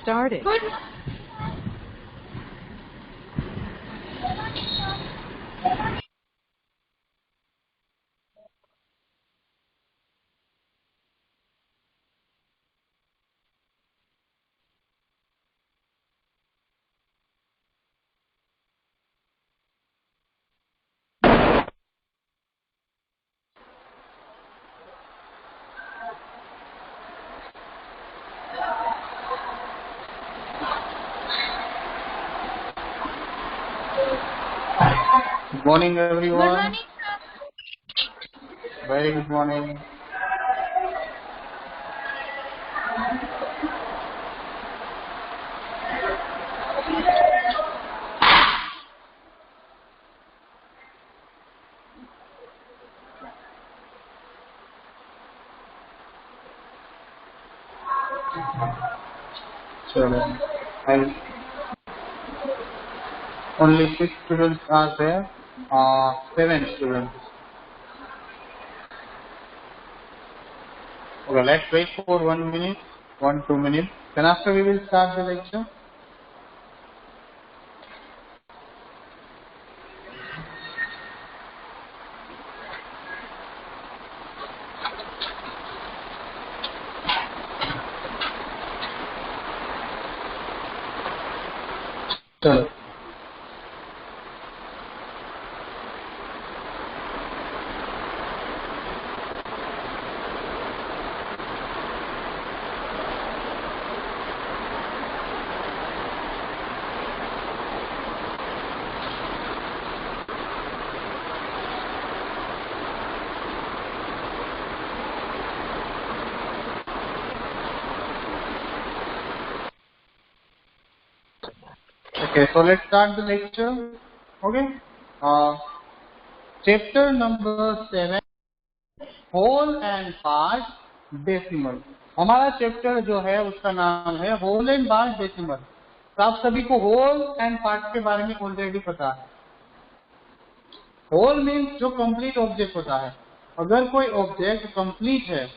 started. Good morning, everyone. Good morning, Very good morning. So, only 6 students are there. 7 students. Okay, let's wait for 1 minute, 2 minutes. Then after we will start the lecture. So, okay, so let's start the lecture. Okay. Chapter number 7, whole and part decimal. हमारा chapter जो है उसका नाम है whole and part decimal. तो आप सभी को होल एंड पार्ट के बारे में ऑलरेडी पता है। होल मीन्स जो कंप्लीट ऑब्जेक्ट होता है। अगर कोई ऑब्जेक्ट कंप्लीट है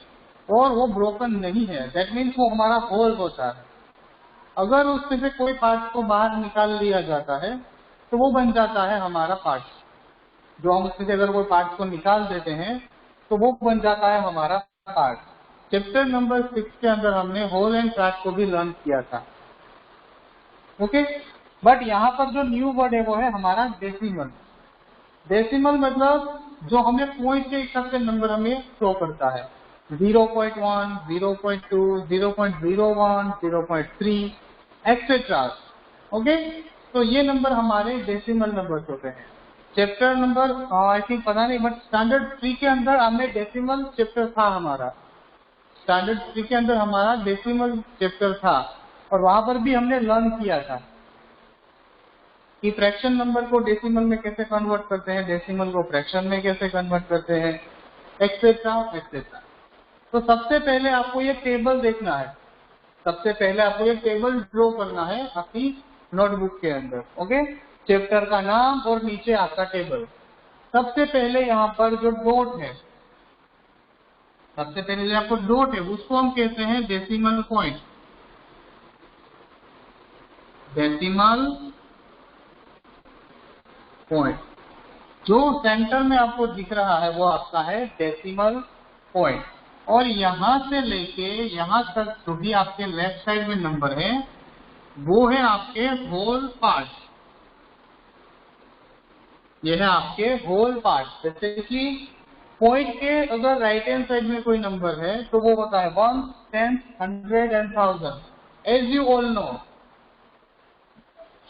और वो ब्रोकन नहीं है, दैट मीन्स वो हमारा होल होता है। अगर उसमें से कोई पार्ट को बाहर निकाल लिया जाता है तो वो बन जाता है हमारा पार्ट। जो हम उसमें से अगर कोई पार्ट को निकाल देते हैं तो वो बन जाता है हमारा पार्ट। चैप्टर नंबर 6 के अंदर हमने होल एंड पार्ट को भी लर्न किया था। ओके, बट यहाँ पर जो न्यू वर्ड है वो है हमारा डेसिमल। डेसिमल मतलब जो हमें पॉइंट के हिसाब से नंबर हमें शो करता है। 0.1, 0.2, 0.01, 0.3 एक्सेट्रा। ओके, तो ये नंबर हमारे डेसिमल नंबर्स होते हैं। चैप्टर नंबर आई थिंक पता नहीं, बट स्टैंडर्ड 3 के अंदर हमने डेसिमल चैप्टर था हमारा। स्टैंडर्ड 3 के अंदर हमारा डेसिमल चैप्टर था और वहां पर भी हमने लर्न किया था कि फ्रैक्शन नंबर को डेसिमल में कैसे कन्वर्ट करते हैं, डेसिमल को फ्रैक्शन में कैसे कन्वर्ट करते हैं, एक्सेट्रा एक्सेट्रा। तो सबसे पहले आपको ये टेबल देखना है। सबसे पहले आपको ये टेबल ड्रॉ करना है अपनी नोटबुक के अंदर। ओके, चैप्टर का नाम और नीचे आपका टेबल। सबसे पहले यहाँ पर जो डॉट है, सबसे पहले जो आपको डॉट है उसको हम कहते हैं डेसिमल पॉइंट। डेसिमल पॉइंट जो सेंटर में आपको दिख रहा है वो आपका है डेसिमल पॉइंट। और यहां से लेके यहां तक जो भी आपके लेफ्ट साइड में नंबर है वो है आपके होल पार्ट। ये है आपके होल पार्ट। जैसे कि पॉइंट के अगर राइट हैंड साइड में कोई नंबर है तो वो होता है 1, 10, 100 and 1000। As you all know,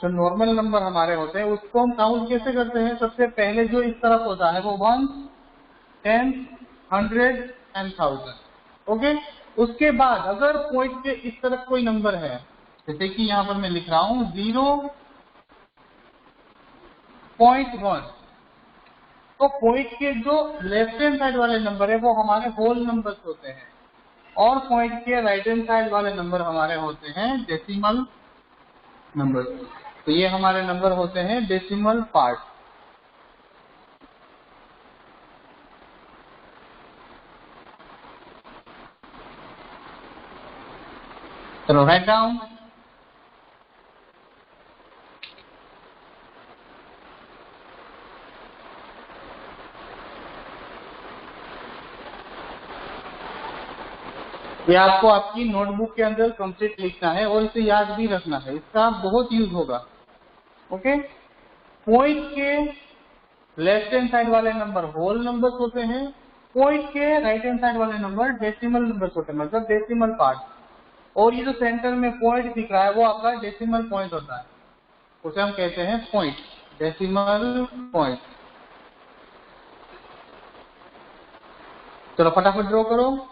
जो नॉर्मल नंबर हमारे होते हैं उसको हम काउंट कैसे करते हैं? सबसे पहले जो इस तरफ होता है वो 1, 10, 100 and 1000। ओके, उसके बाद अगर पॉइंट के इस तरफ कोई नंबर है, जैसे कि यहाँ पर मैं लिख रहा हूँ 0.1, तो पॉइंट के जो लेफ्ट हैंड साइड वाले नंबर है वो हमारे होल नंबर्स होते हैं और पॉइंट के राइट हैंड साइड वाले नंबर हमारे होते हैं डेसिमल नंबर। तो ये हमारे नंबर होते हैं डेसिमल पार्ट। चलो राइट डाउन। ये आपको आपकी नोटबुक के अंदर कंप्लीट लिखना है और इसे याद भी रखना है, इसका बहुत यूज होगा। ओके, पॉइंट के लेफ्ट हैंड साइड वाले नंबर होल नंबर्स होते हैं, पॉइंट के राइट हैंड साइड वाले नंबर डेसिमल नंबर्स होते हैं, मतलब डेसिमल पार्ट। और ये जो सेंटर में पॉइंट दिख रहा है वो आपका डेसिमल पॉइंट होता है, उसे हम कहते हैं पॉइंट, डेसिमल पॉइंट। चलो फटाफट ड्रॉ करो।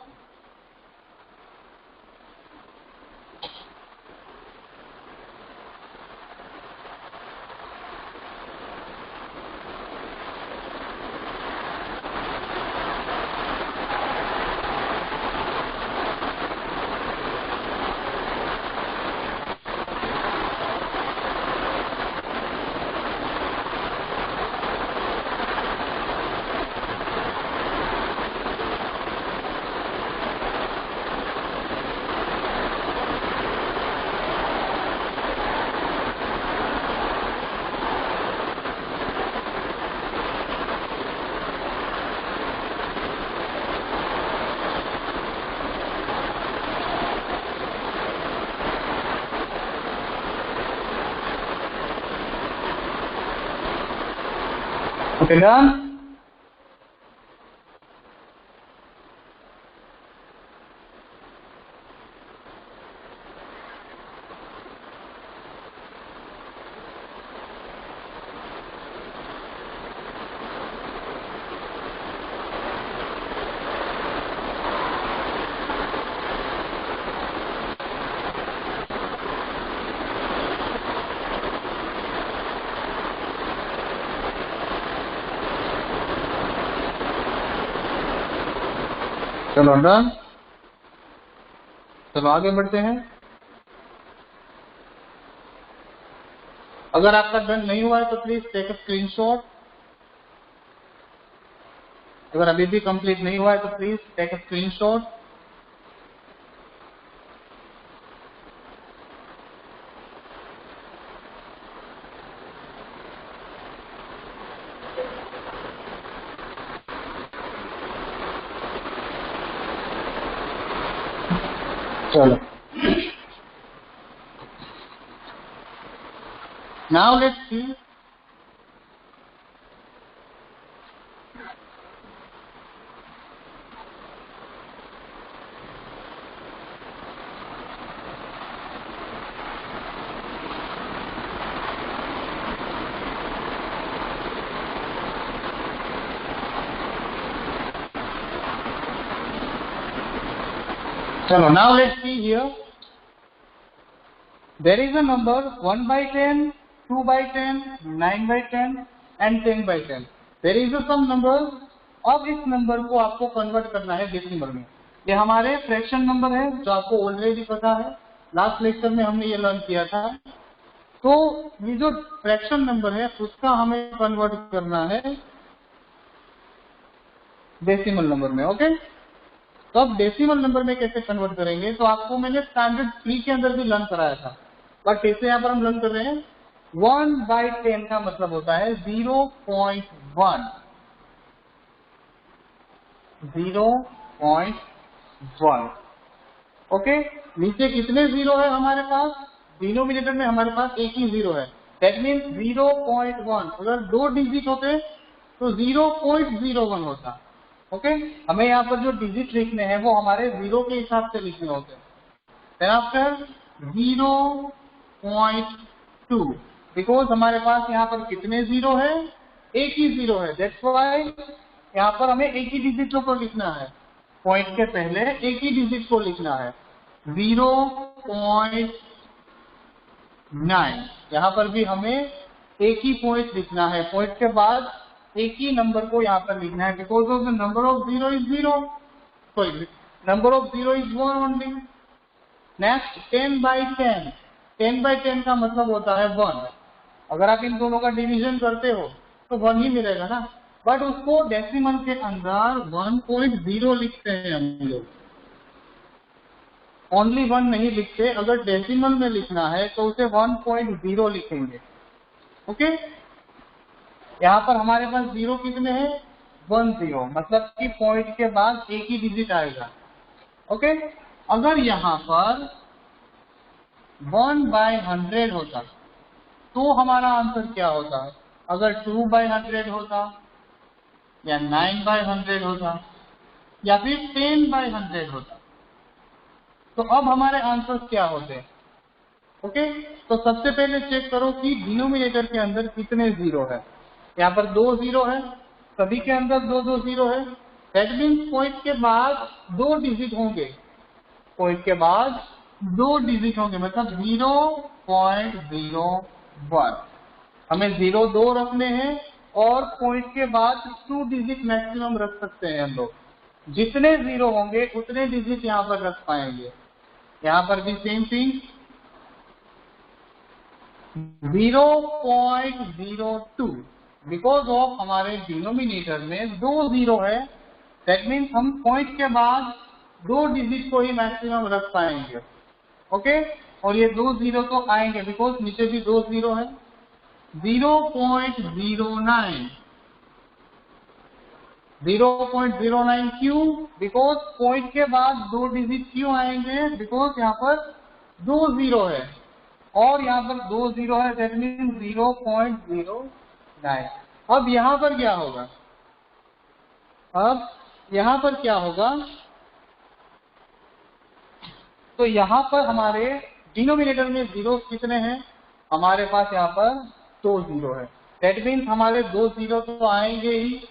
Okay done. चलो डन, चलो आगे बढ़ते हैं। अगर आपका डन नहीं हुआ है तो प्लीज टेक अ स्क्रीनशॉट। अगर अभी भी कंप्लीट नहीं हुआ है तो प्लीज टेक अ स्क्रीनशॉट। चलो नाउ लेट्स सी। चलो now let's see here. There is a number 1 by 10, 2 by 10, 9 by 10 and 10 by 10. There is a some numbers. अब इस नंबर को आपको कन्वर्ट करना है डेसिमल में। ये हमारे फ्रैक्शन नंबर है जो आपको ऑलरेडी पता है, लास्ट लेक्चर में हमने ये लर्न किया था। तो ये जो फ्रैक्शन नंबर है उसका हमें कन्वर्ट करना है डेसिमल नंबर में। ओके, तो अब डेसिमल नंबर में कैसे कन्वर्ट करेंगे, तो आपको मैंने स्टैंडर्ड 3 के अंदर भी लर्न कराया था, बट इसे यहाँ पर हम लर्न कर रहे हैं। 1 by 10 का मतलब होता है 0.1, 0.1। ओके, नीचे कितने जीरो है हमारे पास, डिनोमिनेटर में हमारे पास एक ही जीरो है, दैट मीन्स 0.1। अगर 2 डिजिट होते तो 0.01 होता। ओके, हमें यहाँ पर जो डिजिट लिखने हैं वो हमारे जीरो के हिसाब से लिखने होते हैं। देन आफ्टर 0.2, बिकॉज हमारे पास यहाँ पर कितने जीरो है, एक ही जीरो है, दैट्स व्हाई यहाँ पर हमें एक ही डिजिट को लिखना है, पॉइंट के पहले एक ही डिजिट को लिखना है। 0.9, यहाँ पर भी हमें एक ही पॉइंट लिखना है, पॉइंट के बाद एक ही नंबर को यहाँ पर लिखना है, because of the number of zero is zero, sorry number of zero is 1 only. Next 10 by 10, 10 by 10 का मतलब होता है 1। अगर आप इन दोनों का डिवीजन करते हो तो 1 ही मिलेगा ना, बट उसको डेसिमल के अंदर 1.0 लिखते हैं हम लोग, ओनली 1 नहीं लिखते। अगर डेसिमल में लिखना है तो उसे 1.0 लिखेंगे। ओके, यहाँ पर हमारे पास जीरो कितने हैं, 1 0, मतलब कि पॉइंट के बाद एक ही डिजिट आएगा। ओके, अगर यहाँ पर 1/100 होता तो हमारा आंसर क्या होता? अगर 2/100 होता या 9/100 होता या फिर 10/100 होता तो अब हमारे आंसर क्या होते? ओके, तो सबसे पहले चेक करो कि डिनोमिनेटर के अंदर कितने जीरो है। यहाँ पर 2 जीरो है, सभी के अंदर 2 जीरो है। दैट मीन्स पॉइंट के बाद 2 डिजिट होंगे, पॉइंट के बाद 2 डिजिट होंगे, मतलब 0.01। हमें 0 2 रखने हैं और पॉइंट के बाद 2 डिजिट मैक्सिमम रख सकते हैं हम लोग। जितने जीरो होंगे उतने डिजिट यहाँ पर रख पाएंगे। यहाँ पर भी सेम थिंग, 0.02 बिकॉज ऑफ हमारे डिनोमिनेटर में 2 जीरो है। दैट मीन्स हम पॉइंट के बाद 2 डिजिट को ही मैक्सिमम रख पाएंगे। ओके, और ये 2 जीरो तो आएंगे बिकॉज नीचे भी 2 जीरो है। 0.09 0.09 क्यों? बिकॉज पॉइंट के बाद 2 डिजिट क्यों आएंगे? बिकॉज यहाँ पर 2 जीरो है और यहाँ पर 2 जीरो है, दैट मीन 0.09। अब यहाँ पर क्या होगा? अब यहाँ पर क्या होगा? तो यहाँ पर हमारे डिनोमिनेटर में जीरो कितने हैं? हमारे पास यहाँ पर 2 जीरो है। दैट मीन्स हमारे 2 जीरो तो आएंगे ही।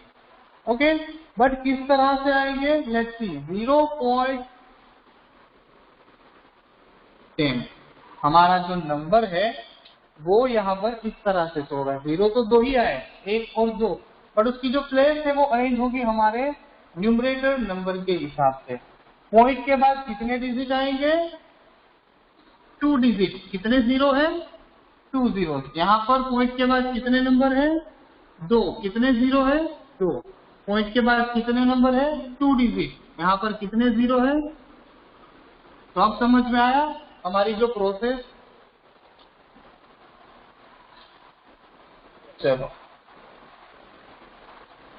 ओके, बट किस तरह से आएंगे? लेट्स सी, 0.10 हमारा जो नंबर है वो यहाँ पर इस तरह से होगा। जीरो तो 2 ही आए, 1 और 2, बट उसकी जो प्लेस है वो अरेंज होगी हमारे न्यूमरेटर नंबर के हिसाब से। पॉइंट के बाद कितने डिजिट आएंगे? 2 डिजिट। कितने जीरो है? 2 जीरो। यहाँ पर पॉइंट के बाद कितने नंबर है? 2। कितने जीरो है? 2। पॉइंट के बाद कितने नंबर है? 2 डिजिट। यहाँ पर कितने जीरो है? तो अब समझ में आया हमारी जो प्रोसेस। चलो,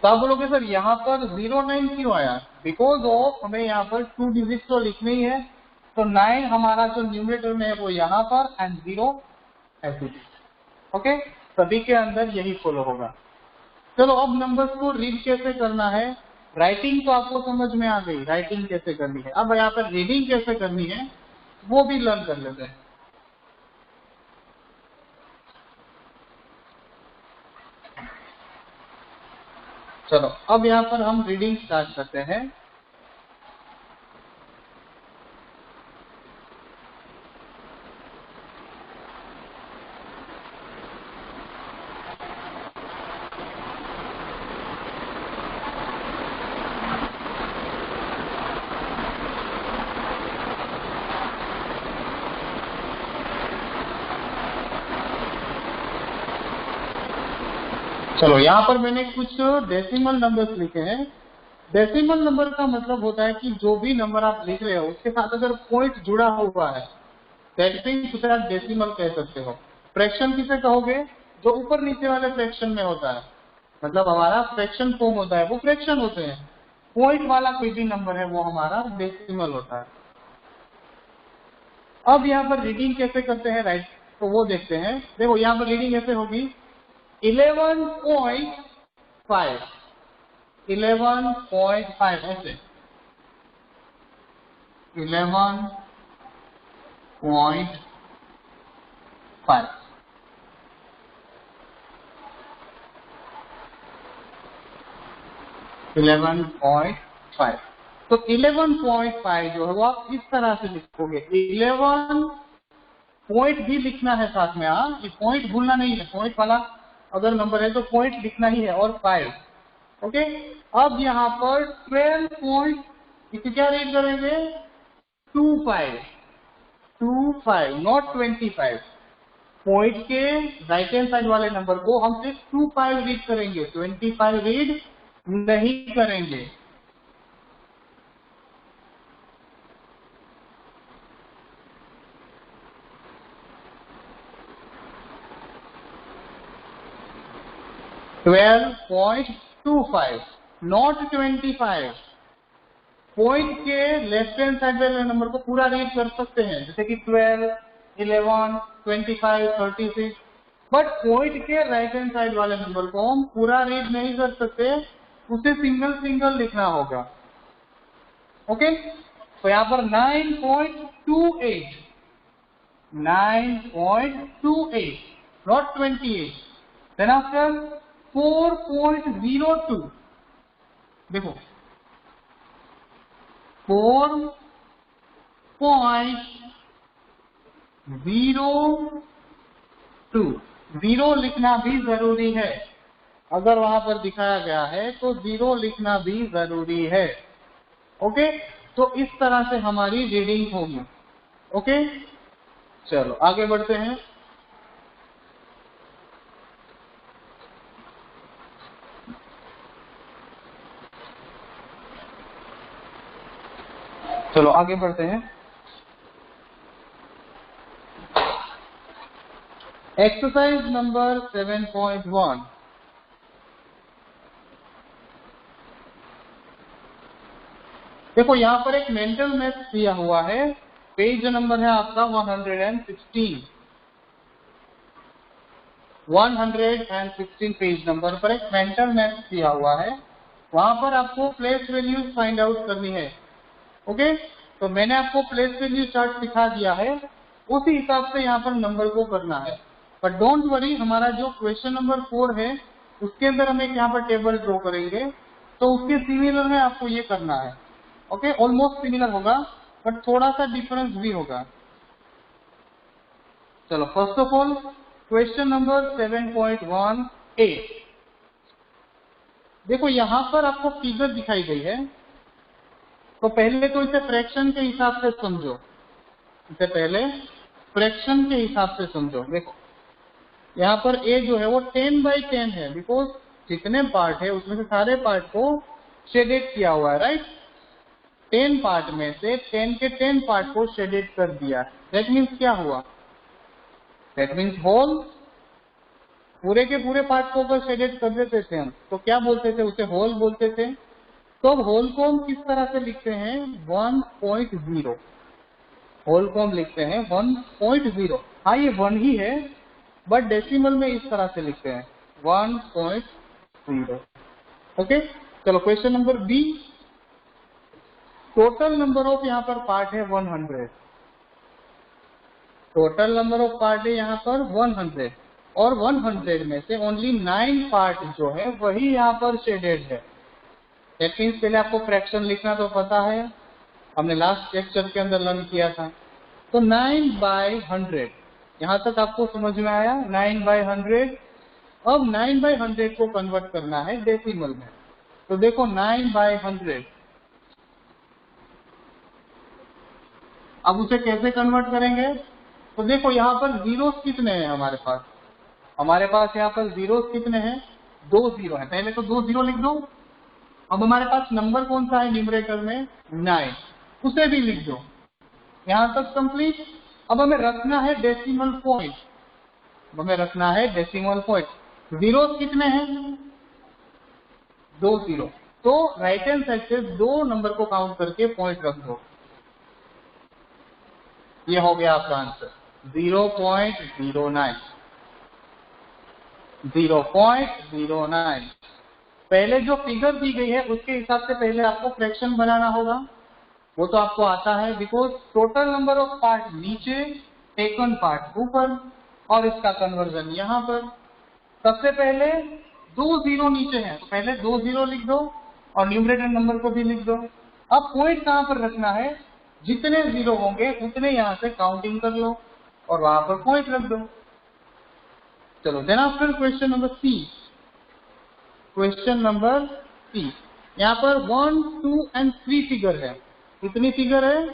तो आप बोलोगे सर यहाँ पर 09 क्यों आया? बिकॉज ऑफ हमें यहाँ पर 2 डिजिट तो लिखनी है, तो 9 हमारा जो न्यूमरेटर में है वो यहाँ पर एंड 0 ऐसे। ओके, सभी के अंदर यही फॉलो होगा। चलो, अब नंबर्स को रीड कैसे करना है? राइटिंग तो आपको समझ में आ गई, राइटिंग कैसे करनी है। अब यहाँ पर रीडिंग कैसे करनी है वो भी लर्न कर लेते हैं। चलो, अब यहाँ पर हम रीडिंग स्टार्ट करते हैं। चलो, यहाँ पर मैंने कुछ डेसिमल नंबर्स लिखे हैं। डेसिमल नंबर का मतलब होता है कि जो भी नंबर आप लिख रहे हो उसके साथ अगर पॉइंट जुड़ा हुआ है, दैट मीन्स उसे आप डेसिमल कह सकते हो। फ्रैक्शन किसे कहोगे? जो ऊपर नीचे वाले फ्रैक्शन में होता है, मतलब हमारा फ्रैक्शन फॉर्म होता है, वो फ्रैक्शन होते हैं। पॉइंट वाला कोई भी नंबर है वो हमारा डेसिमल होता है। अब यहाँ पर रीडिंग कैसे करते हैं, राइट, तो वो देखते हैं। देखो, यहाँ पर रीडिंग कैसे होगी? 11.5 11.5 ऐसे 11.5 11.5। तो 11.5 जो है वो आप इस तरह से लिखोगे। 11 पॉइंट भी लिखना है साथ में। हाँ, ये पॉइंट भूलना नहीं है। पॉइंट वाला अगर नंबर है तो पॉइंट लिखना ही है, और 5। ओके, अब यहाँ पर 12 पॉइंट, इसे क्या रीड करेंगे? 25 नॉट 25। पॉइंट के राइट हैंड साइड वाले नंबर को हम सिर्फ 25 रीड करेंगे, 25 रीड नहीं करेंगे। $12.25 नॉट 25। पॉइंट के लेफ्ट हैंड साइड वाले नंबर को पूरा रीड कर सकते हैं, जैसे कि 12, 11, 25, 36, बट पॉइंट के राइट हैंड साइड वाले नंबर को हम पूरा रीड नहीं कर सकते, उसे सिंगल सिंगल लिखना होगा। ओके, तो यहाँ पर 9.28, 9.28, not 28. Then after 4.02, देखो 4.02, 0 लिखना भी जरूरी है। अगर वहां पर दिखाया गया है तो 0 लिखना भी जरूरी है। ओके, तो इस तरह से हमारी रीडिंग होगी। ओके, चलो आगे बढ़ते हैं। चलो आगे बढ़ते हैं। Exercise number 7.1। देखो यहाँ पर एक मेंटल मैथ दिया हुआ है, पेज नंबर है आपका 116। 116 पेज नंबर पर एक मेंटल मैथ दिया हुआ है, वहां पर आपको प्लेस वैल्यूज फाइंड आउट करनी है। ओके, तो मैंने आपको प्लेस वैल्यू चार्ट दिखा दिया है, उसी हिसाब से यहाँ पर नंबर को करना है। बट डोंट वरी, हमारा जो क्वेश्चन नंबर 4 है उसके अंदर हम एक यहाँ पर टेबल ड्रॉ करेंगे, तो उसके सिमिलर में आपको ये करना है। ओके, ऑलमोस्ट सिमिलर होगा बट थोड़ा सा डिफरेंस भी होगा। चलो first of all question number 7.1 ए। देखो यहाँ पर आपको फिगर दिखाई गई है, तो पहले तो इसे फ्रैक्शन के हिसाब से समझो। इसे पहले फ्रैक्शन के हिसाब से समझो। देखो यहाँ पर ए जो है वो 10/10 है, बिकॉज जितने पार्ट है उसमें से सारे पार्ट को शेडेड किया हुआ है, राइट। 10 पार्ट में से 10 के 10 पार्ट को शेडेड कर दिया। दैट मीन्स क्या हुआ? That means whole. पूरे के पूरे पार्ट को अगर शेडेड कर देते थे हम तो क्या बोलते थे? उसे होल बोलते थे। तो अब होल को हम किस तरह से लिखते हैं? 1.0। होल को हम लिखते हैं 1.0। हाँ, ये 1 ही है बट डेसिमल में इस तरह से लिखते हैं 1.0। ओके, चलो question number B. Total number of यहाँ पर पार्ट है 100। टोटल नंबर ऑफ पार्ट है यहाँ पर 100 और 100 में से ओनली 9 पार्ट जो है वही यहाँ पर शेडेड है। दैट मीन्स पहले आपको फ्रैक्शन लिखना तो पता है, हमने लास्ट लेक्चर के अंदर लर्न किया था। तो 9/100 यहाँ तक आपको समझ में आया। 9/100। अब 9/100 को कन्वर्ट करना है डेसिमल में। तो देखो 9/100, अब उसे कैसे कन्वर्ट करेंगे? तो देखो यहाँ पर जीरो कितने हैं हमारे पास? हमारे पास यहाँ पर जीरो कितने हैं? 2 जीरो है। पहले तो 2 जीरो लिख दो। अब हमारे पास नंबर कौन सा है न्यूमरेटर में? 9, उसे भी लिख दो। यहाँ तक कंप्लीट। अब हमें रखना है डेसिमल पॉइंट। हमें रखना है डेसिमल पॉइंट। जीरो कितने हैं? 2 जीरो। तो राइट हैंड साइड से 2 नंबर को काउंट करके पॉइंट रख दो। ये हो गया आपका आंसर 0.09। 0.09। पहले जो फिगर दी गई है उसके हिसाब से पहले आपको फ्रैक्शन बनाना होगा, वो तो आपको आता है, because total number of part नीचे, टेकन पार्ट ऊपर, और इसका कन्वर्जन यहाँ पर। सबसे पहले 2 जीरो नीचे हैं तो पहले 2 जीरो लिख दो और न्यूमरेटर नंबर को भी लिख दो। अब पॉइंट कहाँ पर रखना है? जितने जीरो होंगे उतने यहाँ से काउंटिंग कर लो और वहां पर पॉइंट रख दो। चलो then after question number C. Question number C, यहाँ पर 1, 2 एंड 3 फिगर है। कितनी फिगर है?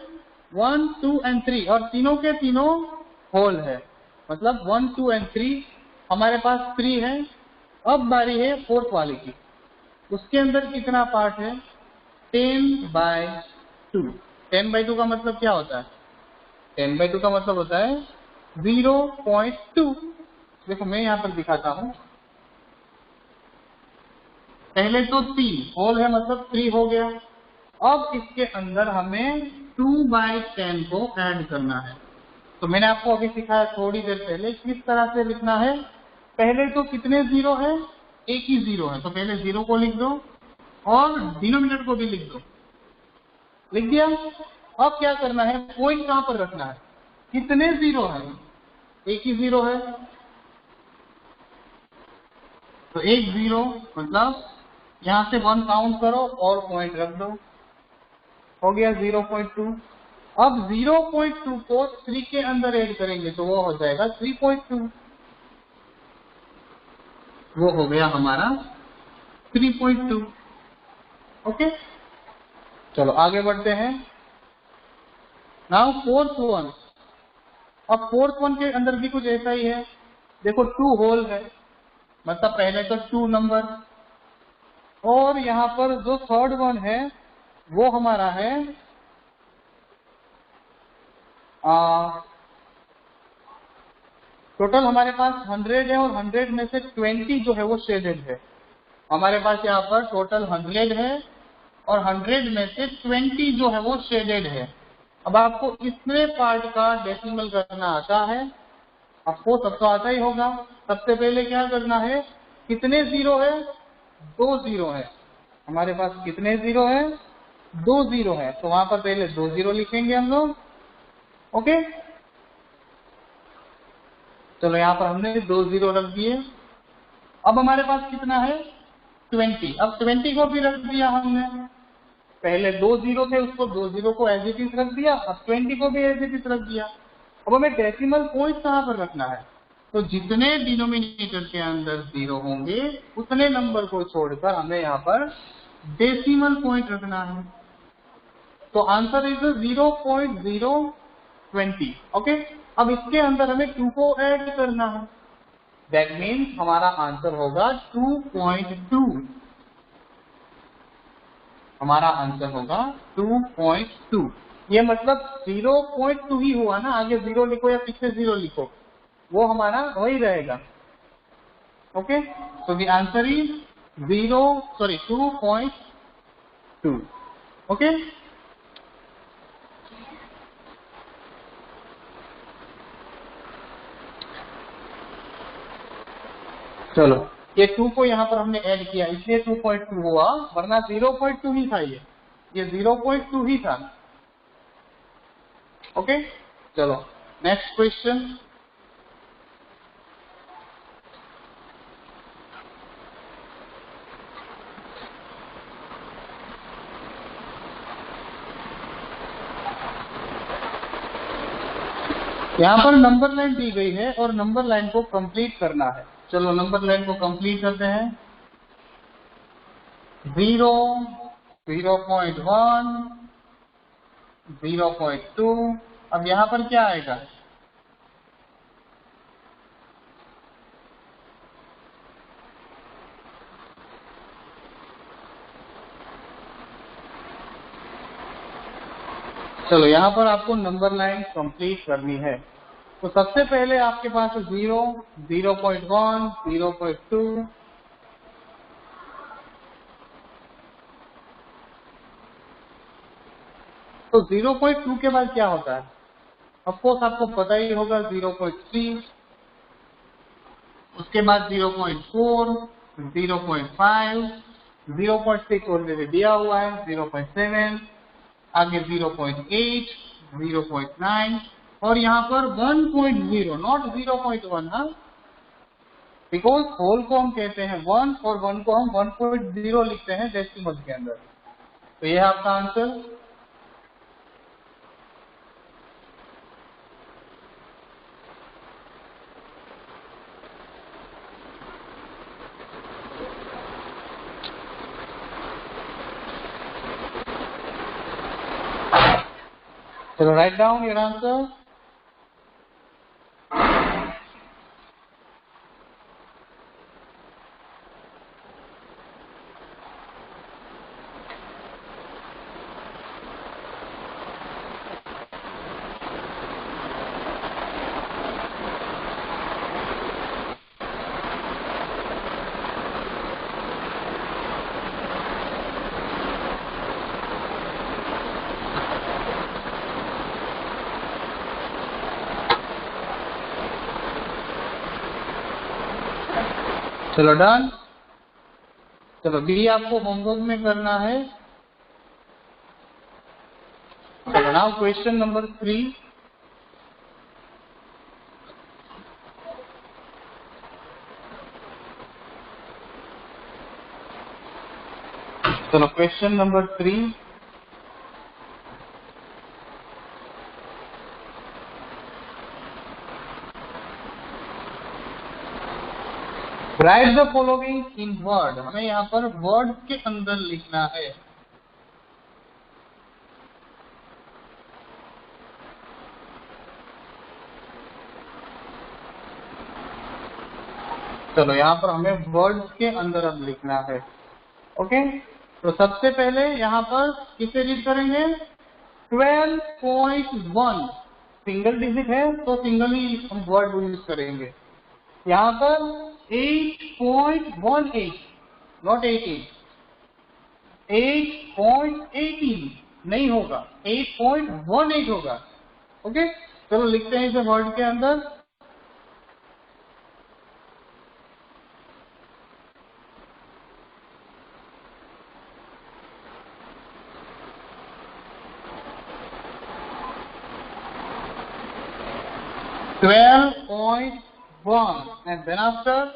1, 2 एंड 3, और तीनों के तीनों होल है, मतलब 1, 2 एंड 3। हमारे पास 3 है। अब बारी है फोर्थ वाले की। उसके अंदर कितना पार्ट है? 10/2। 10/2 का मतलब क्या होता है? 10/2 का मतलब होता है 0.2। देखो मैं यहाँ पर दिखाता हूँ। पहले तो 3 होल है, मतलब 3 हो गया। अब इसके अंदर हमें 2/10 को ऐड करना है। तो मैंने आपको अभी सिखाया थोड़ी देर पहले किस तरह से लिखना है। पहले तो कितने जीरो है, एक ही जीरो है, तो पहले जीरो को लिख दो और डिनोमिनेटर को भी लिख दो। लिख दिया। अब क्या करना है, पॉइंट कहां पर रखना है, कितने जीरो है, एक ही जीरो है, तो एक जीरो मतलब यहां से 1 काउंट करो और पॉइंट रख दो, हो गया 0.2। अब 0.2 को 3 के अंदर ऐड करेंगे तो वो हो जाएगा 3.2, वो हो गया हमारा 3.2। ओके, चलो आगे बढ़ते हैं। Now fourth one. अब फोर्थ वन के अंदर भी कुछ ऐसा ही है। देखो 2 होल है, मतलब पहले तो 2 नंबर, और यहाँ पर जो थर्ड वन है वो हमारा है टोटल हमारे पास 100 है और 100 में से 20 जो है वो शेडेड है। हमारे पास यहाँ पर टोटल 100 है और 100 में से 20 जो है वो शेडेड है। अब आपको इसमें पार्ट का डेसिमल करना आता है, आपको सब तो आता ही होगा। सबसे पहले क्या करना है, कितने जीरो है, 2 जीरो है। हमारे पास कितने जीरो है, 2 जीरो है, तो वहां पर पहले 2 जीरो लिखेंगे हम लोग। ओके, चलो यहाँ पर हमने 2 जीरो रख दिए। अब हमारे पास कितना है, 20। अब 20 को भी रख दिया हमने, पहले 2 जीरो थे उसको 2 जीरो को एज इट इज रख दिया, अब 20 को भी एज इट इज रख दिया। अब हमें डेसिमल पॉइंट कहां पर रखना है, तो जितने डिनोमिनेटर के अंदर जीरो होंगे उतने नंबर को छोड़कर हमें यहाँ पर डेसिमल पॉइंट रखना है। तो आंसर इज 0.020। ओके, अब इसके अंदर हमें 2 को ऐड करना है, दैट मीन्स हमारा आंसर होगा 2.2। हमारा आंसर होगा 2.2। ये मतलब 0.2 ही हुआ ना, आगे जीरो लिखो या पीछे जीरो लिखो वो हमारा वही रहेगा। Okay, so the answer is 2.2। Okay, चलो ये 2 को यहाँ पर हमने ऐड किया इसलिए 2.2 हुआ, वरना 0.2 ही था, ये 0.2 ही था। ओके, चलो नेक्स्ट क्वेश्चन। यहाँ पर नंबर लाइन दी गई है और नंबर लाइन को कंप्लीट करना है। चलो नंबर लाइन को कंप्लीट करते हैं। 0, 0.1, 0.2। अब यहाँ पर क्या आएगा, चलो यहाँ पर आपको नंबर लाइन कंप्लीट करनी है। तो सबसे पहले आपके पास 0, 0.1, 0.2, तो 0.2 के बाद क्या होता है, ऑफकोर्स आपको पता ही होगा 0.3, उसके बाद 0.4, 0.5, 0.6 ऑलरेडी दिया हुआ है, 0.7, आगे 0.8, 0.9 और यहाँ पर 1.0, नॉट 0.1। हाँ, बिकॉज होल को हम कहते हैं 1 और 1 को हम 1.0 लिखते हैं डेसिमल के अंदर। तो यह है आपका आंसर। चलो राइट डाउन योर आंसर। चलो डन। चलो बी आपको होमवर्क में करना है। चलो नाउ क्वेश्चन नंबर 3। चलो question number 3। Right the following in word. हमें यहाँ पर वर्ड के अंदर लिखना है। चलो यहाँ पर हमें वर्ड के अंदर अब लिखना है। ओके, तो सबसे पहले यहाँ पर किसे रीड करेंगे? 12.1 सिंगल डिजिट है तो सिंगल ही हम वर्ड यूज करेंगे। यहाँ पर 8.18 नॉट 18, 8.18 नहीं होगा, 8.18 होगा। ओके, चलो लिखते हैं इसे वर्ड के अंदर। (12.1) and then after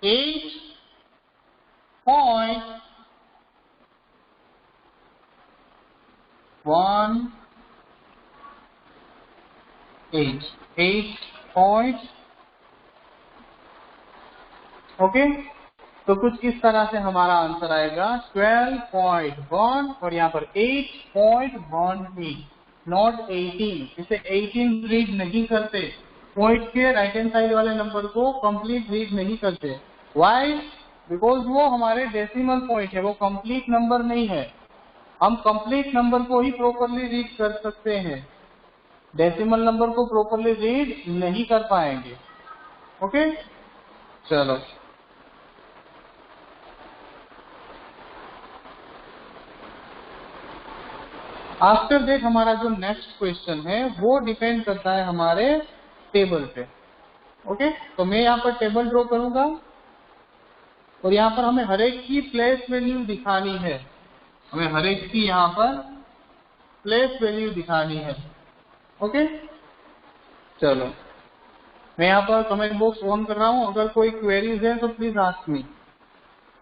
8.18 ओके, तो कुछ इस तरह से हमारा आंसर आएगा 12.1 और यहाँ पर 8.18 नॉट 18। इसे 18 रीड नहीं करते, पॉइंट के राइट हैंड साइड वाले नंबर को कंप्लीट रीड नहीं करते। व्हाई? बिकॉज वो हमारे डेसिमल पॉइंट है, वो कंप्लीट नंबर नहीं है। हम कंप्लीट नंबर को ही प्रॉपरली रीड कर सकते हैं, डेसिमल नंबर को प्रॉपरली रीड नहीं कर पाएंगे। ओके, चलो आफ्टर दैट हमारा जो नेक्स्ट क्वेश्चन है वो डिपेंड करता है हमारे टेबल पे। ओके, तो मैं यहाँ पर टेबल ड्रॉ करूंगा और यहाँ पर हमें हर एक की प्लेस वैल्यू दिखानी है। हमें हर एक की यहाँ पर प्लेस वैल्यू दिखानी है। ओके, चलो मैं यहाँ पर कमेंट बॉक्स ऑन कर रहा हूँ। अगर कोई क्वेरीज है तो please ask me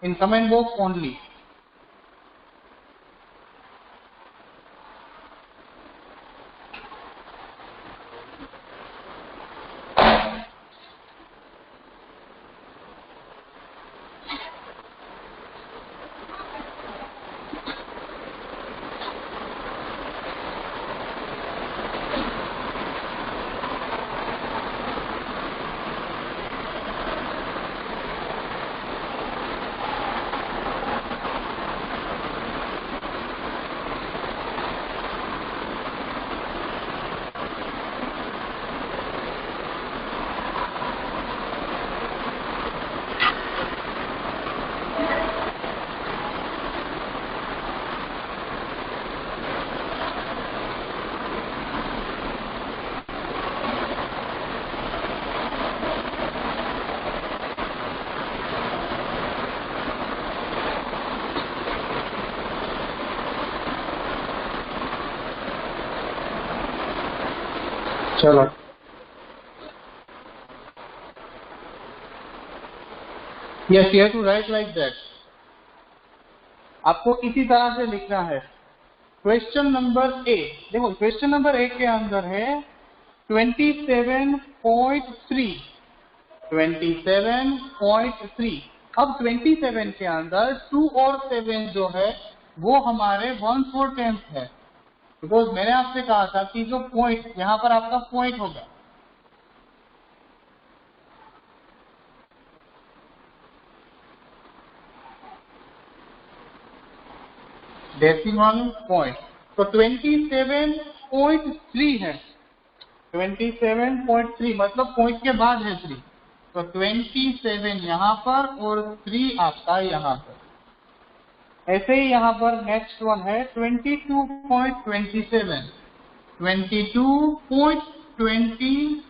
in comment box only. चलो yes, you have to write like that. आपको इसी तरह से लिखना है। क्वेश्चन नंबर 8 देखो, क्वेश्चन नंबर 8 के अंदर है 27.3 27.3। अब 27 के अंदर 2 और 7 जो है वो हमारे 1/4 है। बिकॉज मैंने आपसे कहा था कि जो पॉइंट यहाँ पर आपका पॉइंट होगा, डेसिमल पॉइंट, तो 27.3 है। 27.3 मतलब पॉइंट के बाद है 3, तो 27 यहाँ पर और 3 आपका यहाँ पर। ऐसे ही यहाँ पर नेक्स्ट वन है 22.27 22.27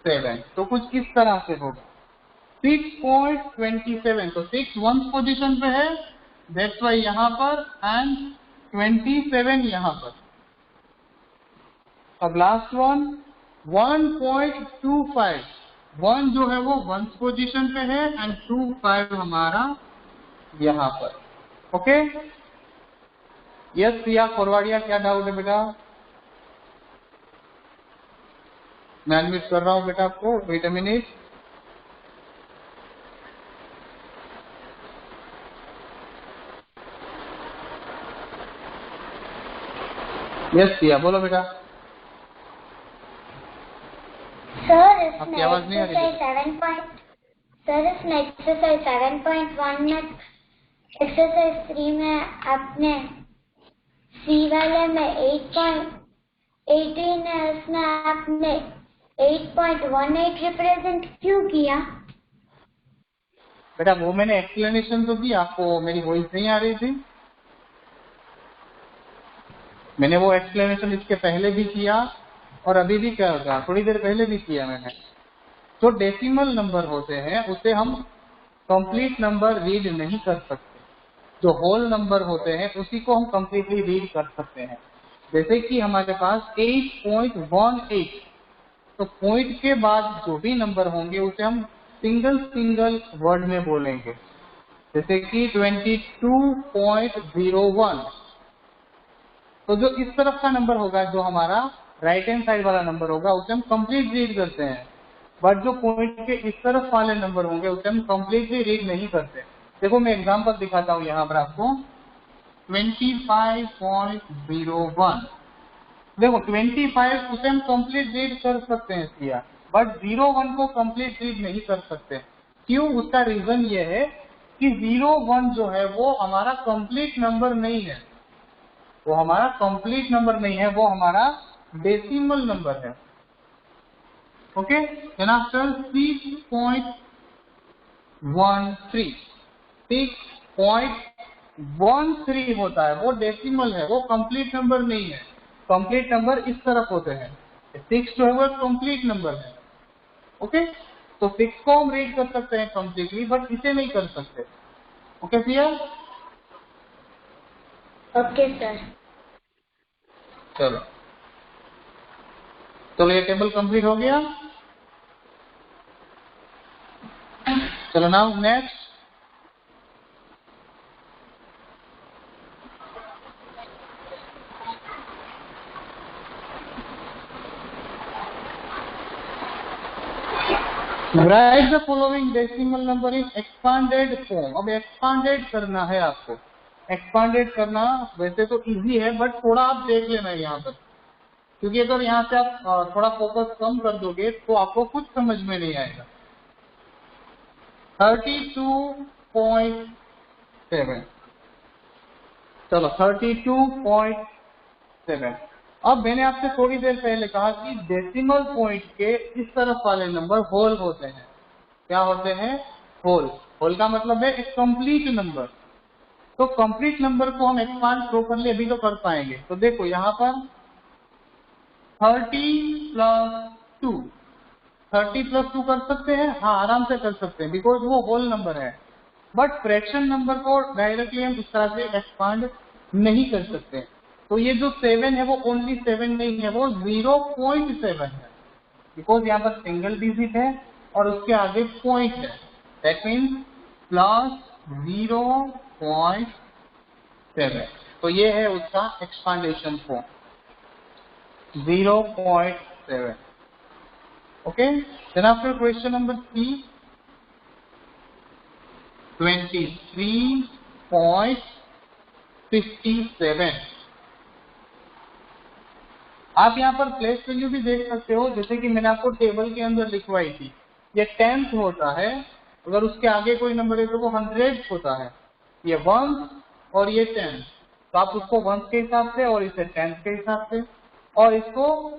तो कुछ इस तरह से होगा 6.27। तो 6 1 पोजीशन पे है, दैट्स वाई यहाँ पर, एंड 27 यहाँ पर। अब लास्ट वन 1.25। 1 जो है वो 1 पोजीशन पे है एंड 25 हमारा यहाँ पर। ओके, यस प्रिया फॉरवर्डिया, क्या डाउट है बेटा? मैं अनम्यूट कर रहा हूँ बेटा आपको, वेट अ मिनट। यस प्रिया बोलो बेटा। सर इसमें आपकी आवाज नहीं आ रही। एक्सरसाइज 7.1 में एक्सरसाइज 3 में आपने सी वाले में 8.18 है, उसमें आपने 8.18 रिप्रेजेंट क्यों किया? बेटा वो मैंने एक्सप्लेनेशन तो दी आपको, मेरी वॉइस नहीं आ रही थी। मैंने वो एक्सप्लेनेशन इसके पहले भी किया और अभी भी क्या होगा, थोड़ी देर पहले भी किया मैंने। जो डेसिमल नंबर होते हैं उसे हम कंप्लीट नंबर रीड नहीं कर सकते, जो होल नंबर होते हैं उसी को हम कंप्लीटली रीड कर सकते हैं। जैसे कि हमारे पास 8.18, तो पॉइंट के बाद जो भी नंबर होंगे उसे हम सिंगल वर्ड में बोलेंगे। जैसे कि 22.01, तो जो इस तरफ का नंबर होगा, जो हमारा राइट हैंड साइड वाला नंबर होगा, उसे हम कंप्लीट रीड करते हैं। बट जो पॉइंट के इस तरफ वाले नंबर होंगे उसे हम कंप्लीटली रीड नहीं करते। देखो मैं एग्जांपल दिखाता हूँ यहाँ पर आपको। 25.01, देखो 25 उसे हम कंप्लीट रीड कर सकते हैं सिया, बट 01 को कंप्लीट रीड नहीं कर सकते। क्यों? उसका रीजन ये है कि 01 जो है वो हमारा कंप्लीट नंबर नहीं है, वो हमारा कंप्लीट नंबर नहीं है, वो हमारा डेसिमल नंबर है। ओके, देन आफ्टर 6.13, 6.13 होता है, वो डेसिमल है, वो कंप्लीट नंबर नहीं है। कंप्लीट नंबर इस तरफ होते हैं, 6 जो है वो कंप्लीट नंबर है। ओके, तो 6 को हम रीड कर सकते हैं कंप्लीटली, बट इसे नहीं कर सकते। ओके सिया? Okay sir. चलो चलो ये टेबल कंप्लीट हो गया। चलो now next, write the following decimal number in expanded form. अब एक्सपांडेड करना है आपको। एक्सपांडेड करना वैसे तो इजी है, बट थोड़ा आप देख लेना है यहाँ पर, क्योंकि अगर यहाँ से आप थोड़ा फोकस कम कर दोगे तो आपको कुछ समझ में नहीं आएगा। 32.7, चलो 32.7। अब मैंने आपसे थोड़ी देर पहले कहा कि डेसिमल पॉइंट के इस तरफ वाले नंबर होल होते हैं। क्या होते हैं? होल। होल का मतलब है एक कंप्लीट नंबर। तो कंप्लीट नंबर को हम एक्सपांड प्रॉपर्ली अभी तो कर पाएंगे। तो देखो यहाँ पर 30 + 2, 30 + 2 कर सकते हैं, हाँ आराम से कर सकते हैं, बिकॉज वो होल नंबर है। बट फ्रैक्शन नंबर को डायरेक्टली हम इस तरह से एक्सपांड नहीं कर सकते। तो ये जो 7 है वो ओनली 7 नहीं है, वो 0.7 है, बिकॉज यहाँ पर सिंगल डिजिट है और उसके आगे पॉइंट है। That means +0.7। तो ये है उसका expansion form 0.7। Okay, then after question number 3, 23.57। आप यहाँ पर प्लेस वैल्यू भी देख सकते हो, जैसे कि मैंने आपको टेबल के अंदर लिखवाई थी। ये 10th होता है, अगर उसके आगे कोई नंबर है तो वो 100 होता है। ये 1 और ये 10, तो आप उसको 1 के हिसाब से और इसे 10 के हिसाब से और इसको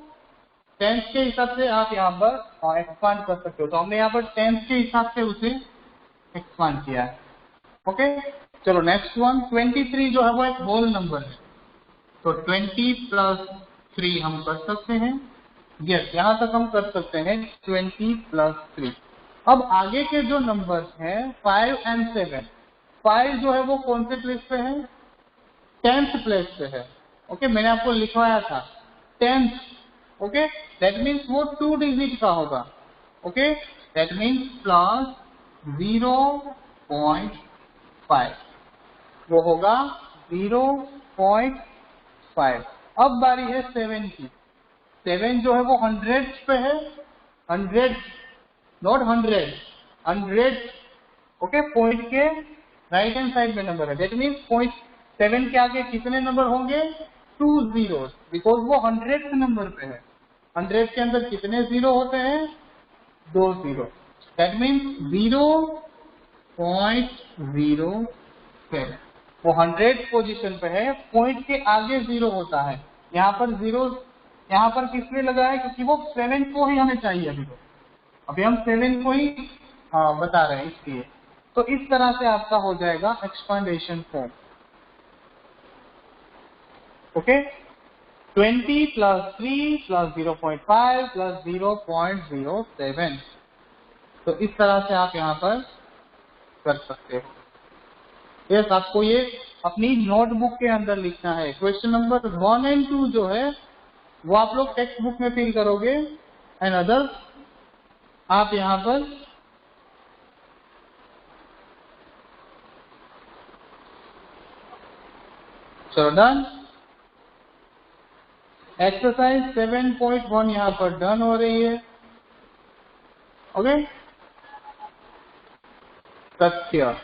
10 के हिसाब से आप यहाँ पर एक्सपांड कर सकते हो। तो हमने यहाँ पर 10 के हिसाब से उसे एक्सपांड किया है। ओके, चलो नेक्स्ट वन 23 जो है वो एक होल नंबर है, तो 20 + 3 हम कर सकते हैं, यस, यहाँ तक हम कर सकते हैं 20 प्लस 3। अब आगे के जो नंबर्स हैं 5 एंड 7, 5 जो है वो कौन से प्लेस पे है? 10th प्लेस पे है। ओके, मैंने आपको लिखवाया था 10th। ओके, दैट मीन्स वो 2 डिजिट का होगा। ओके, दैट मीन्स प्लस 0.5 वो होगा 0.5। अब बारी है 7 की। 7 जो है वो 100 पे है, 100 नॉट 100। ओके, पॉइंट के राइट हैंड साइड में नंबर है, दैट मीन्स पॉइंट 7 के आगे कितने नंबर होंगे? 2 zeros, बिकॉज वो 100th नंबर पे है। 100 के अंदर कितने जीरो होते हैं? 2 जीरो। दैट मीन्स 0.07 वो 100 पोजीशन पे है, पॉइंट के आगे जीरो होता है। यहाँ पर जीरो यहाँ पर किस लिए लगा है? क्योंकि वो 7 को ही हमें चाहिए अभी हम 7 को ही बता रहे हैं, इसलिए। तो इस तरह से आपका हो जाएगा expansion form. Okay, 20 plus 3 plus 0.5 plus 0.07। तो इस तरह से आप यहाँ पर कर सकते हो। यस, आपको ये अपनी नोटबुक के अंदर लिखना है। क्वेश्चन नंबर 1 एंड 2 जो है वो आप लोग टेक्स्ट बुक में फिल करोगे, एंड अदर आप यहाँ पर चलो डन। एक्सरसाइज 7.1 यहाँ पर डन हो रही है। ओके, सत्य।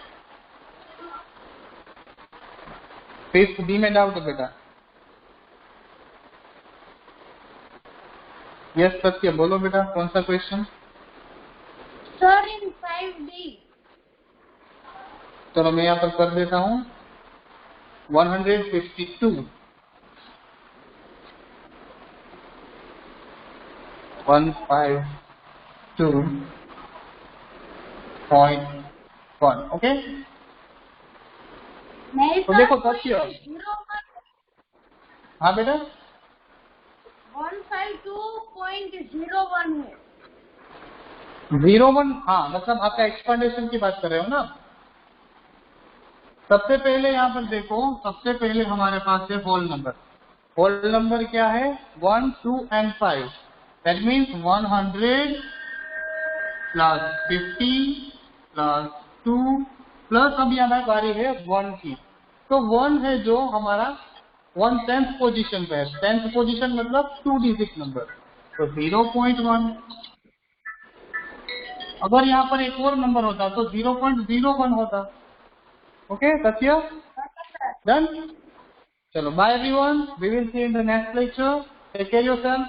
5th बी में डाउट है बेटा? यस सत्य, बोलो बेटा, कौन सा क्वेश्चन? Sir, in 5D. चलो मैं यहाँ पर कर देता हूँ 152 152.1। ओके, नहीं तो सर, देखो सत्य। 01 हाँ बेटा, 152.01 है। 01, हाँ मतलब आपका एक्सपांडेशन की बात कर रहे हो ना। सबसे पहले यहाँ पर देखो, सबसे पहले हमारे पास है होल नंबर। होल नंबर क्या है? 1, 2 and 5। That means 100 plus 50 plus 2 plus अब यहाँ बारी है 1 की। तो 1 है जो हमारा 1 10th पोजीशन पे है। 10th पोजीशन मतलब 2 डिजिट नंबर, तो 0.1। अगर यहाँ पर एक और नंबर होता तो 0.01 होता। Okay Satya, done. चलो bye everyone, we will see in the next lecture. Take care yourself.